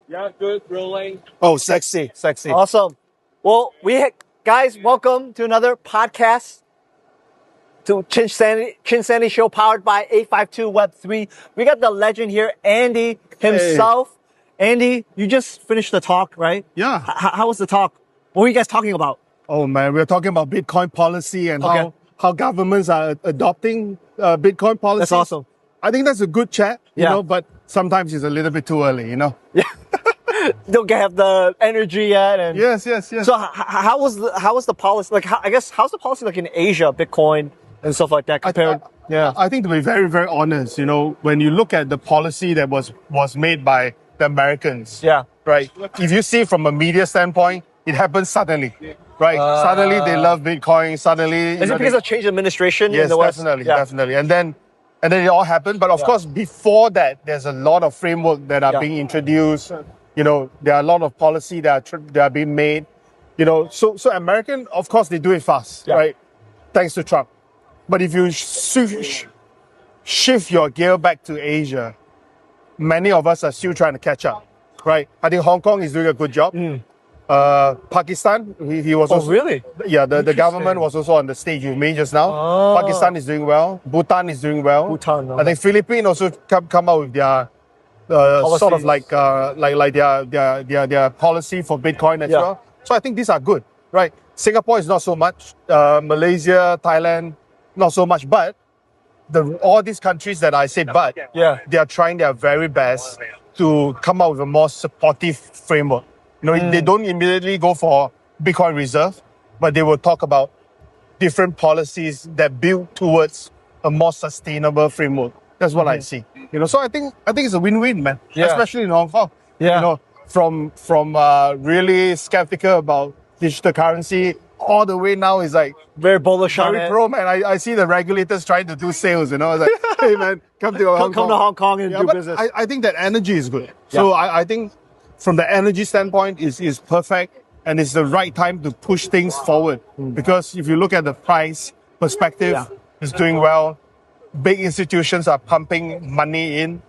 Yeah, good, rolling. Oh, sexy. Awesome. Well, guys, welcome to another podcast to Chinsanity Show powered by 852 Web3. We got the legend here, Andy himself. Hey. Andy, you just finished the talk, right? Yeah. How was the talk? What were you guys talking about? Oh, man, we're talking about Bitcoin policy and how governments are adopting Bitcoin policy. That's awesome. I think that's a good chat, you know, but sometimes it's a little bit too early, you know? Yeah. Don't have the energy yet. And yes. So how was the policy? Like, how's the policy like in Asia, Bitcoin and stuff like that compared? I think to be very, very honest, you know, when you look at the policy that was made by the Americans, right? If you see from a media standpoint, it happened suddenly, right? Suddenly they love Bitcoin. Suddenly, is it because of change of administration in the West? Definitely. And then it all happened. But of course, before that, there's a lot of framework that are being introduced. You know, there are a lot of policy that are being made. You know, so American, of course, they do it fast, right? Thanks to Trump. But if you shift your gear back to Asia, many of us are still trying to catch up, right? I think Hong Kong is doing a good job. Pakistan, he was also... really? Yeah, the government was also on the stage with me just now. Pakistan is doing well. Bhutan is doing well. I think Philippines also come out with their sort of like their policy for Bitcoin as well. So I think these are good, right? Singapore is not so much. Malaysia, Thailand, not so much. But all these countries that I say they are trying their very best to come out with a more supportive framework. You know, they don't immediately go for Bitcoin reserve, but they will talk about different policies that build towards a more sustainable framework. That's what I see. You know, so I think it's a win-win, man. Especially in Hong Kong. You know, from really skeptical about digital currency all the way now is like very bullish on it. Very pro, man. I see the regulators trying to do sales. You know, it's like, hey man, come to Hong Kong and do business. I think that energy is good. So I think from the energy standpoint is perfect, and it's the right time to push things forward. Because if you look at the price perspective, it's doing well. Big institutions are pumping money in,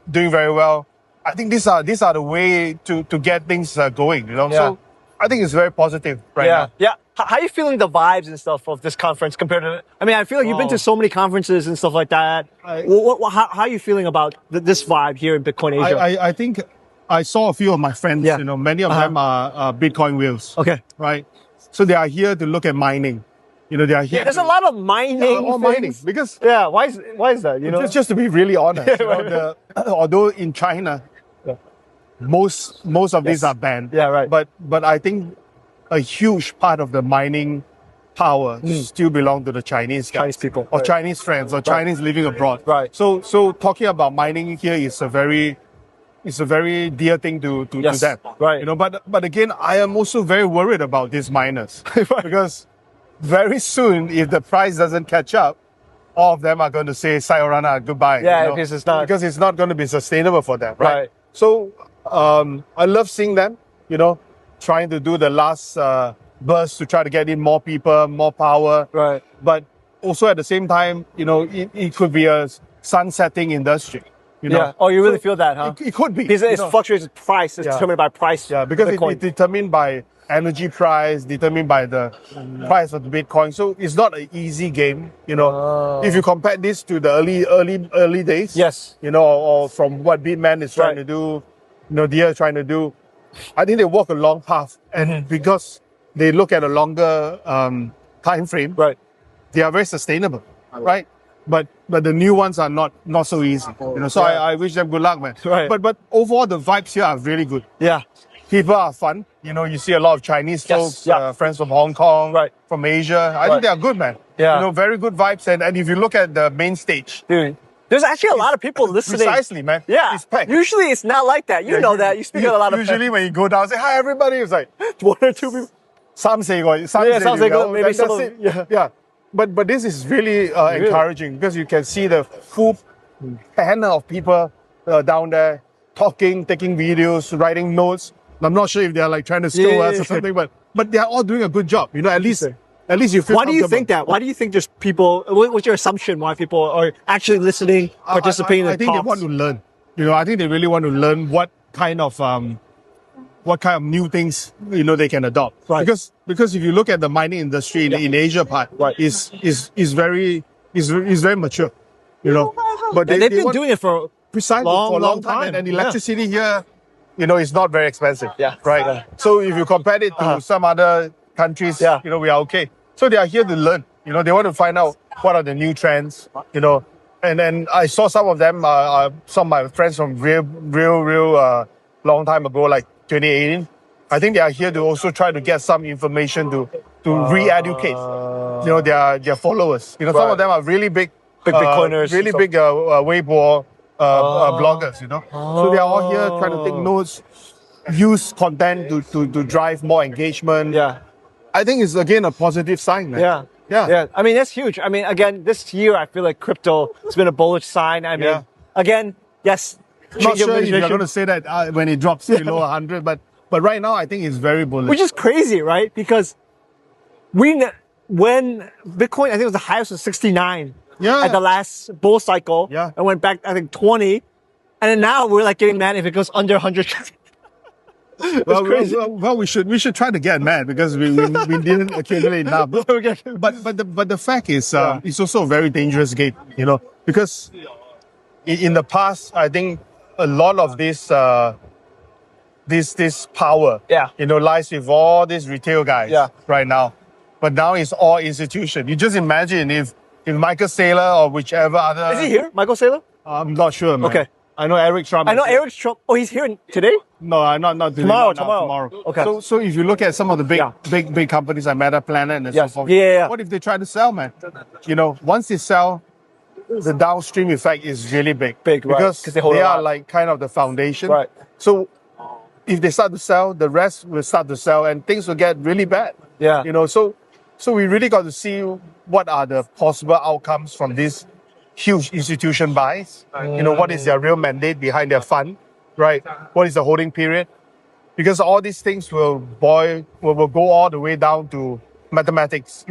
doing very well. I think these are the way to get things going, you know. So I think it's very positive now. Yeah. How are you feeling the vibes and stuff of this conference compared to? I mean, I feel like you've been to so many conferences and stuff like that. How are you feeling about this vibe here in Bitcoin Asia? I think I saw a few of my friends. You know, many of them are Bitcoin whales. Okay, right. So they are here to look at mining. You know, they are here. Yeah, there's a lot of mining. Mining because why is that? You know, just to be really honest, you know, although in China, most of these are banned. Yeah, right. But I think a huge part of the mining power still belong to the Chinese people or Chinese friends or Chinese living abroad. Right. So talking about mining here is a very dear thing to them. Right. You know, but again, I am also very worried about these miners because very soon, if the price doesn't catch up, all of them are going to say sayonara, goodbye. Yeah, you know? because it's not going to be sustainable for them, right? So I love seeing them, you know, trying to do the last burst to try to get in more people, more power. Right. But also at the same time, you know, it could be a sunsetting industry. You know? Yeah. Oh, you really feel that, huh? It could be. Because it fluctuates with price. It's determined by price. Yeah, because it's determined by energy price, determined by the price of the Bitcoin. So it's not an easy game, you know. If you compare this to the early days, you know, or from what Bitman is trying to do, you know, Dia is trying to do, I think they walk a long path. And because they look at a longer time frame, they are very sustainable, right? But the new ones are not so easy, you know. So I wish them good luck, man. But overall, the vibes here are really good. Yeah. People are fun. You know, you see a lot of Chinese folks, friends from Hong Kong, from Asia. I think they are good, man. Yeah. You know, very good vibes. And if you look at the main stage, dude, there's actually a lot of people listening. Precisely, man. Yeah. It's packed. Usually it's not like that. You know that. You speak to a lot of usually when you go down, say, hi, everybody. It's like one or two people. Some say go. Some say go. Maybe some yeah. But this is really encouraging because you can see the full panel of people down there talking, taking videos, writing notes. I'm not sure if they're like trying to scold us or something, but they're all doing a good job. You know, at least you feel. Why do you think that? Why do you think there's people? What's your assumption? Why people are actually listening, participating? I think they want to learn. You know, I think they really want to learn what kind of new things they can adopt. Right. Because if you look at the mining industry in Asia part, right, is very mature, But they've been doing it for precisely for a long time. And electricity here, is not very expensive. Yeah. Right. Yeah. So if you compare it to some other countries, we are okay. So they are here to learn. They want to find out what are the new trends. And then I saw some of them, some of my friends from real long time ago, like 2018. I think they are here to also try to get some information to re-educate, their followers. Some of them are really big Bitcoiners, really big Weibo bloggers. So they are all here trying to take notes, use content to drive more engagement. Yeah, I think it's again a positive sign, man. Yeah. I mean, that's huge. I mean, again, this year I feel like crypto has been a bullish sign. I mean, again, yes. Not sure if you're going to say that when it drops below 100, but right now I think it's very bullish. Which is crazy, right? Because when Bitcoin, I think it was the highest was 69 at the last bull cycle. Yeah. And went back, I think 20. And then now we're like getting mad if it goes under 100. Well, we should try to get mad because we didn't accumulate enough. But the fact is, it's also a very dangerous game, because in the past, I think a lot of this power, lies with all these retail guys right now. But now it's all institution. You just imagine if Michael Saylor or whichever other... Is he here, Michael Saylor? I'm not sure, man. Okay. I know Eric Trump. Eric Trump. Oh, he's here today? No, not today. Tomorrow. Okay. So if you look at some of the big companies like Meta, Planet, and so forth, what if they try to sell, man? Once they sell, the downstream effect is really big. Because they are like kind of the foundation. Right. So if they start to sell, the rest will start to sell, and things will get really bad. Yeah. So we really got to see what are the possible outcomes from this huge institution buys. What is their real mandate behind their fund, right? What is the holding period? Because all these things will go all the way down to mathematics.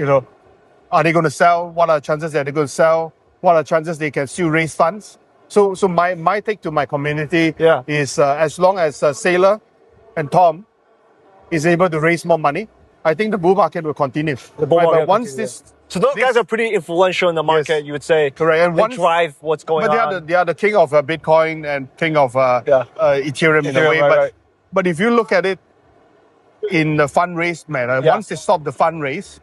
Are they going to sell? What are the chances that they're going to sell? What are the chances they can still raise funds? So my take to my community is as long as Saylor and Tom is able to raise more money, I think the bull market will continue. But once so those guys are pretty influential in the market, you would say. Correct. And they drive what's going on. But they are the king of Bitcoin and king of Ethereum in a way. But if you look at it in the fundraise manner, once they stop the fundraise,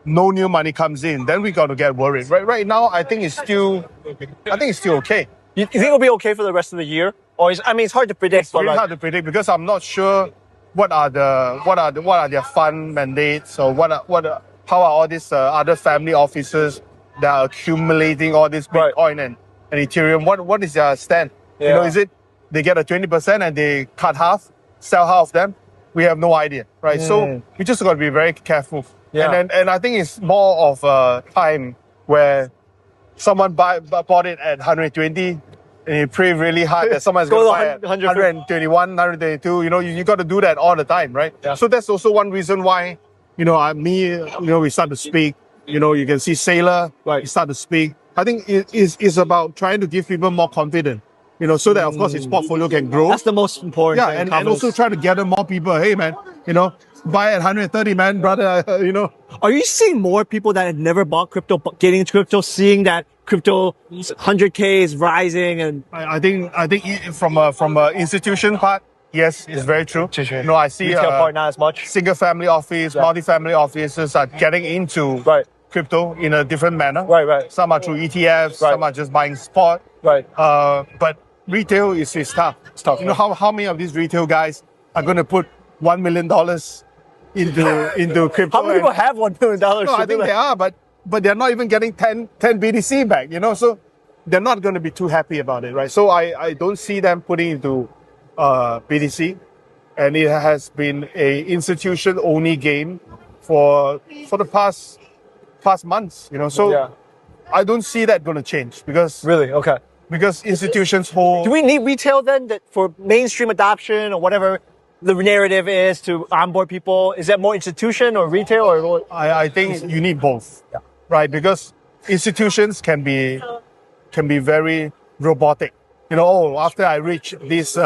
no new money comes in, then we got to get worried. Right now, I think it's still okay. You think it'll be okay for the rest of the year? Or it's hard to predict. It's really hard to predict because I'm not sure what are their fund mandates or how are all these other family offices that are accumulating all this Bitcoin and Ethereum. What is their stand? Is it they get a 20% and they cut half, sell half of them? We have no idea, right? So we just got to be very careful. Yeah. And I think it's more of a time where someone bought it at 120 and you pray really hard that someone's going to buy it 121, 122. You got to do that all the time, right? Yeah. So that's also one reason why, we start to speak. You can see Saylor, we start to speak. I think it's about trying to give people more confidence, so that of course his portfolio can grow. That's the most important thing. And also try to gather more people. Hey, man, buy at 130, man, brother, Are you seeing more people that had never bought crypto getting into crypto, seeing that crypto 100K is rising? And I think from a institution part, yes, it's very true. I see retail part not as much. Single family office, multi-family offices are getting into crypto in a different manner. Right. Some are through ETFs, some are just buying spot. Right. But retail is tough. It's tough. How many of these retail guys are going to put $1 million into crypto? How many people have $1 million? No, I think they are, but they're not even getting 10 BTC back, so they're not going to be too happy about it, right? So I don't see them putting into BTC, and it has been a institution-only game for the past months, So I don't see that going to change because because institutions hold. Do we need retail then for mainstream adoption or whatever the narrative is to onboard people? Is that more institution or retail or? I think you need both, right? Because institutions can be very robotic. After I reach this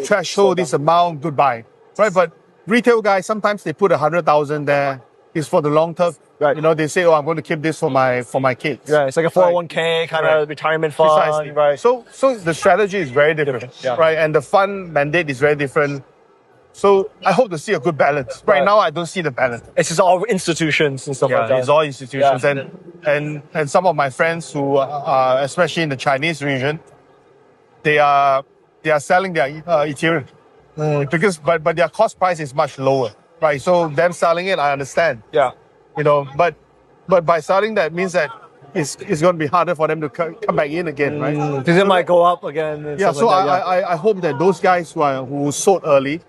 threshold, this amount, goodbye, right? But retail guys, sometimes they put 100,000 there. It's for the long term. Right. You know, they say, oh, I'm going to keep this for my kids. Right. It's like a 401k kind of retirement fund. Precisely. Right. So the strategy is very different, right? And the fund mandate is very different. So I hope to see a good balance. Right now, I don't see the balance. It's just all institutions and stuff like that. It's all institutions. And some of my friends who are, especially in the Chinese region, they are selling their Ethereum. Because but their cost price is much lower, right? So them selling it, I understand. Yeah. You know, but by selling that means that it's going to be harder for them to come back in again, right? Because it might go up again. And yeah. stuff So like that, I hope that those guys who sold early,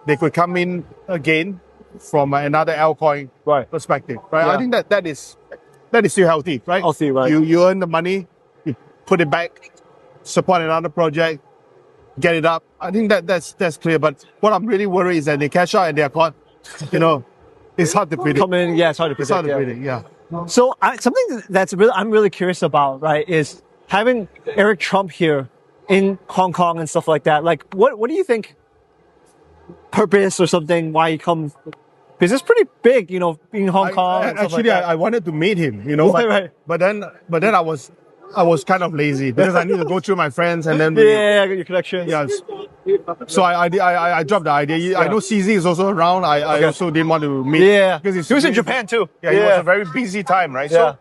they could come in again from another altcoin perspective, right? Yeah. I think that is still healthy, right? Healthy, right? You earn the money, you put it back, support another project, get it up. I think that's clear. But what I'm really worried is that they cash out and they're caught. You know, it's hard to predict. It's hard to predict. It's hard to predict. Yeah. So something that's I'm really curious about, right, is having Eric Trump here in Hong Kong and stuff like that. Like, what do you think? Purpose or something? Why he comes? Because it's pretty big, you know, being in Hong Kong. Actually, I wanted to meet him, you know, but then I was kind of lazy because I need to go through my friends and then your connections. Yes. So I dropped the idea. I know CZ is also around. I also didn't want to meet. Yeah. Because he was in Japan too. Yeah, it was a very busy time, right? Yeah.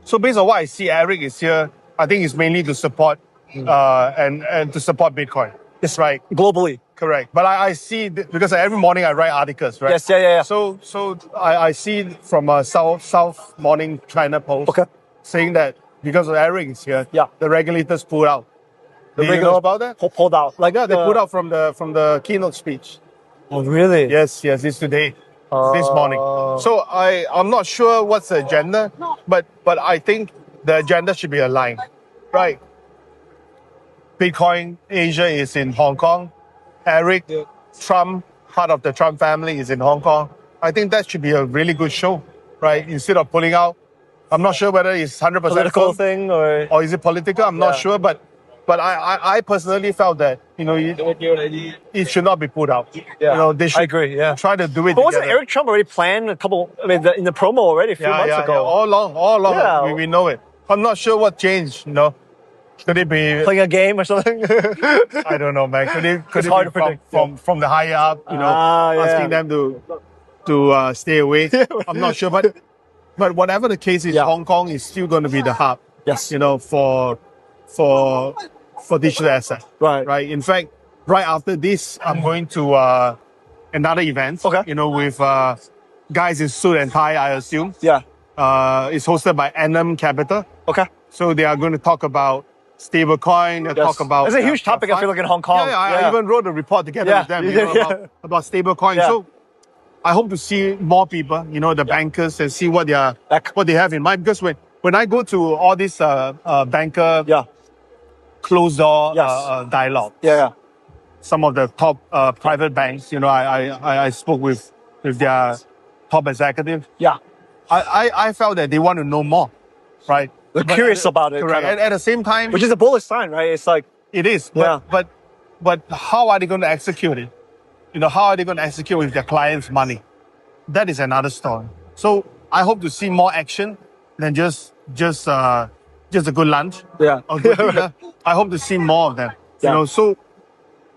So based on what I see, Eric is here. I think it's mainly to support and to support Bitcoin. It's right. Globally. Correct. But I see, because every morning I write articles, right? Yes, yeah. So I see from a South Morning China Post saying that because of Eric is here, the regulators pulled out. Do you know about that? Pulled out. Like they pulled out from the keynote speech. Oh, really? Yes, it's today, this morning. So I'm not sure what's the agenda, but I think the agenda should be aligned, right? Bitcoin Asia is in Hong Kong. Eric, Trump, part of the Trump family is in Hong Kong. I think that should be a really good show, right? Instead of pulling out, I'm not sure whether it's 100% political thing or is it political. I'm not sure, but I personally felt that it should not be put out. Yeah. You know, they should I agree. Yeah. try to do it. But wasn't Eric Trump already planned in the promo already a few months ago? Yeah. All along. Yeah. We know it. I'm not sure what changed. You know. Could it be playing a game or something? I don't know, man. Could it be from the higher up, you know, asking them to stay away? I'm not sure, but whatever the case is, Hong Kong is still going to be the hub. Yes, you know, for digital asset. Right. In fact, right after this, I'm going to another event. Okay. You know, with guys in suit and tie, I assume. Yeah. It's hosted by Annam Capital. Okay. So they are going to talk about stablecoin, talk about... It's a huge topic, I feel like, in Hong Kong. I even wrote a report together with them about stablecoin. Yeah. So I hope to see more people, you know, the bankers, and see what they have in mind. Because when I go to all these banker closed door dialogue, some of the top private banks, you know, I spoke with their top executive. Yeah. I felt that they want to know more, right? They're curious about it. Correct. At the same time... Which is a bullish sign, right? It's like... It is. But how are they going to execute it? You know, how are they going to execute with their clients' money? That is another story. So I hope to see more action than just a good lunch. Yeah. Or good dinner. I hope to see more of them. You know, so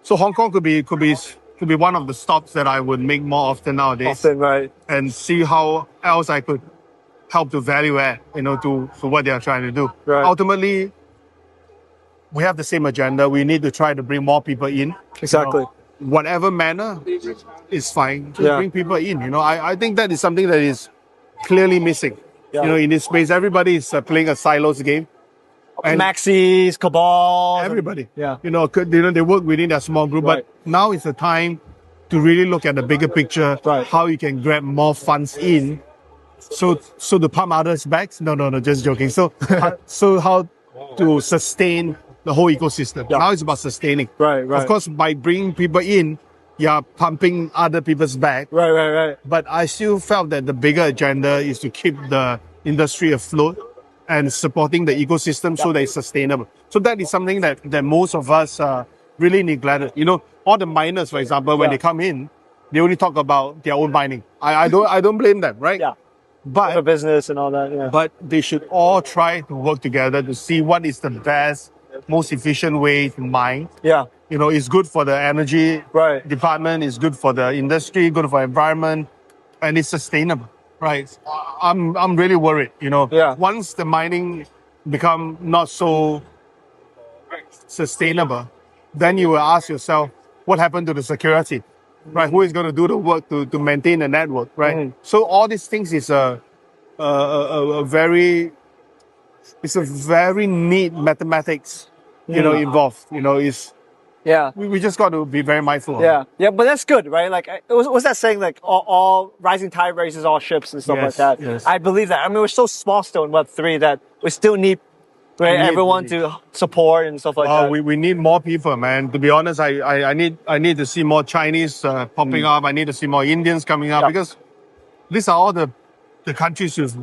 Hong Kong could be one of the stops that I would make more often nowadays. Right. And see how else I could help to value add, you know, to what they are trying to do. Right. Ultimately, we have the same agenda. We need to try to bring more people in. Exactly. You know, whatever manner is fine to bring people in. You know, I think that is something that is clearly missing. Yeah. You know, in this space, everybody is playing a silos game. And Maxis, Cabal. Everybody. Yeah. You know, they work within a small group. But now is the time to really look at the bigger picture, how you can grab more funds in. So to pump others back? No, just joking. So how to sustain the whole ecosystem. Yeah. Now it's about sustaining. Right. Of course, by bringing people in, you're pumping other people's back. Right. But I still felt that the bigger agenda is to keep the industry afloat and supporting the ecosystem so that it's sustainable. So that is something that most of us really neglected. You know, all the miners, for example, when they come in, they only talk about their own mining. I don't blame them, right? Yeah. But for business and all that. Yeah. But they should all try to work together to see what is the best, most efficient way to mine. Yeah. You know, it's good for the energy department, it's good for the industry, good for environment, and it's sustainable, right? I'm really worried, you know. Yeah. Once the mining become not so sustainable, then you will ask yourself, what happened to the security, right? Who is going to do the work to maintain the network, right? So all these things is a very neat mathematics, you know, involved. You know, we just got to be very mindful. Yeah, but that's good, right? Like, was that saying like all rising tide raises all ships and stuff like that? Yes. I believe that. I mean, we're so small still in Web3 that we still need everyone to support and stuff like that. We need more people, man. To be honest, I need to see more Chinese popping up. I need to see more Indians coming up because these are all the countries with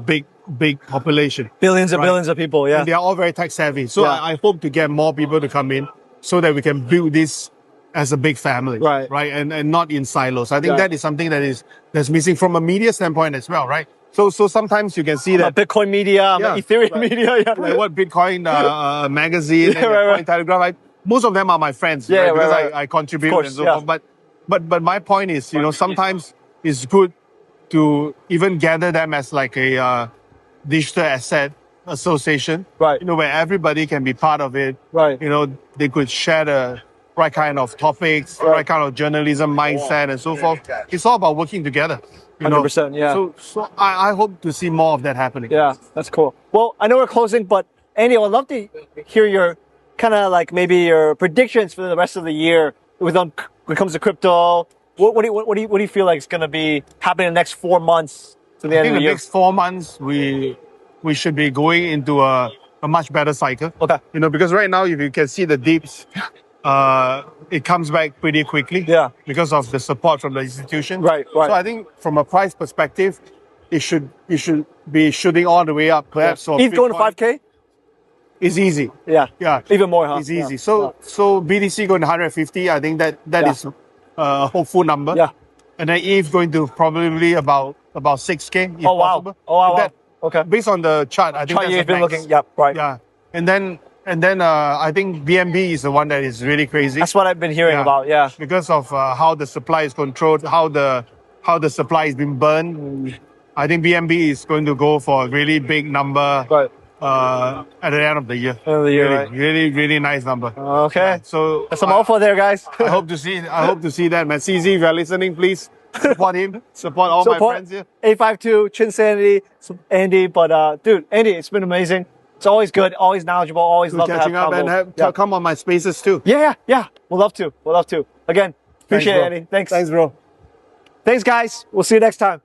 big population. Billions and billions of people, And they are all very tech savvy. So I hope to get more people to come in so that we can build this as a big family. Right. And not in silos. I think that is something that's missing from a media standpoint as well, right? So sometimes you can see that Bitcoin media, Ethereum media, like what Bitcoin magazine, and Bitcoin Telegraph. Most of them are my friends, because I contribute and so on. But my point is, you know, sometimes it's good to even gather them as like a digital asset association, you know, where everybody can be part of it. You know, they could share the right kind of topics, right kind of journalism mindset and so forth. It's all about working together. 100%, yeah. So I hope to see more of that happening. Yeah, that's cool. Well, I know we're closing, but Andy, I would love to hear your kind of like maybe your predictions for the rest of the year when it comes to crypto. What do you feel like is going to be happening in the next 4 months to the end of the year? The next 4 months, we should be going into a much better cycle. Okay. You know, because right now, if you can see the dips, it comes back pretty quickly. Because of the support from the institution. Right. So I think from a price perspective, it should be shooting all the way up. Perhaps ETH going to 5K? It's easy. Yeah. Even more, huh? It's easy. So BTC going to 150. I think that is a hopeful number. And then ETH going to probably about 6K. If possible. Wow. Okay. Based on the chart, I think that's you've been looking. Yeah. And then I think BNB is the one that is really crazy. That's what I've been hearing about. Yeah. Because of how the supply is controlled, how the supply has been burned. I think BNB is going to go for a really big number at the end of the year. Really nice number. Okay. So that's some offer there, guys. I hope to see that, man. CZ, if you're listening, please support him. Support all my friends here. 852 Chinsanity, Andy. But dude, Andy, it's been amazing. It's always good, always knowledgeable, always love to have convo. And come on my spaces too. Yeah. We'll love to. Again, appreciate it, Andy. Thanks, bro. Thanks, guys. We'll see you next time.